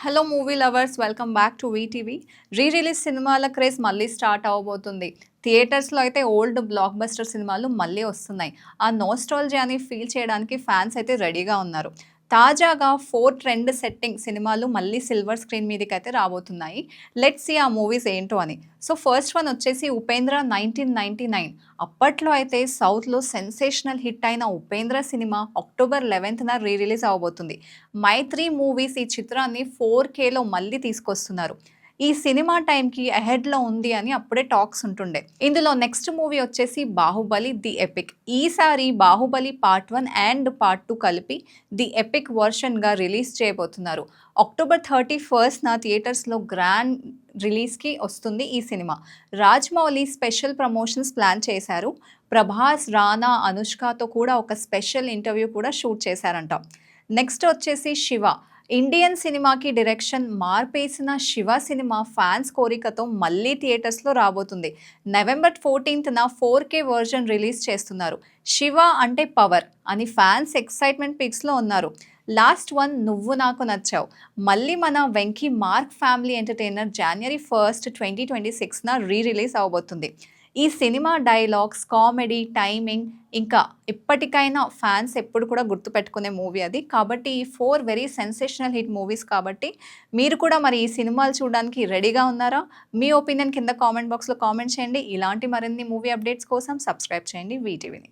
Hello movie lovers, welcome back to VTV. Release సినిమాల craze మళ్ళీ start అవ్వబోతుంది. థియేటర్స్లో అయితే ఓల్డ్ బ్లాక్ బస్టర్ సినిమాలు మళ్ళీ వస్తున్నాయి. ఆ నోస్టాల్జియాని ఫీల్ చేయడానికి ఫ్యాన్స్ అయితే రెడీగా ఉన్నారు. తాజాగా 4 ట్రెండ్ సెట్టింగ్ సినిమాలు మళ్ళీ సిల్వర్ స్క్రీన్ మీదకైతే రాబోతున్నాయి. లెట్స్ సీ ఆ మూవీస్ ఏంటో అని. సో ఫస్ట్ వన్ వచ్చేసి ఉపేంద్ర 1999. అప్పట్లో అయితే సౌత్లో సెన్సేషనల్ హిట్ అయిన ఉపేంద్ర సినిమా అక్టోబర్ 11న రిలీజ్ అవబోతుంది. మైత్రి మూవీస్ ఈ చిత్రాన్ని 4Kలో మళ్ళీ తీసుకొస్తున్నారు. ఈ సినిమా టైంకి అహెడ్లో ఉంది అని అప్పుడే టాక్స్ ఉంటుండే. ఇందులో నెక్స్ట్ మూవీ వచ్చేసి బాహుబలి ది ఎపిక్. ఈసారి బాహుబలి పార్ట్ 1 అండ్ పార్ట్ 2 కలిపి ది ఎపిక్ వర్షన్గా రిలీజ్ చేయబోతున్నారు. అక్టోబర్ 31న థియేటర్స్లో గ్రాండ్ రిలీజ్కి వస్తుంది ఈ cinema. Rajamouli special promotions plan చేశారు. ప్రభాస్, రానా, అనుష్కతో కూడా ఒక స్పెషల్ ఇంటర్వ్యూ కూడా షూట్ చేశారంట. నెక్స్ట్ వచ్చేసి శివ. ఇండియన్ సినిమాకి డైరెక్షన్ మార్పేసిన శివ సినిమా ఫ్యాన్స్ కోరికతో మళ్ళీ థియేటర్స్లో రాబోతుంది. నవంబర్ 14న 4K వర్జన్ రిలీజ్ చేస్తున్నారు. శివ అంటే పవర్ అని ఫ్యాన్స్ ఎక్సైట్మెంట్ పిక్స్లో ఉన్నారు. లాస్ట్ వన్ నువ్వు నాకు నచ్చావు. మళ్ళీ మన Venky mark family entertainer January 1, 2026న రిలీజ్ అవబోతుంది. ఈ సినిమా డైలాగ్స్, కామెడీ, టైమింగ్ ఇంకా ఇప్పటికైనా ఫ్యాన్స్ ఎప్పుడు కూడా గుర్తుపెట్టుకునే మూవీ అది. కాబట్టి ఈ 4 వెరీ సెన్సేషనల్ హిట్ మూవీస్ కాబట్టి మీరు కూడా మరి ఈ సినిమాలు చూడడానికి రెడీగా ఉన్నారా? మీ ఒపీనియన్ కింద కామెంట్ బాక్స్లో కామెంట్ చేయండి. ఇలాంటి మరిన్ని మూవీ అప్డేట్స్ కోసం సబ్స్క్రైబ్ చేయండి వీటీవీని.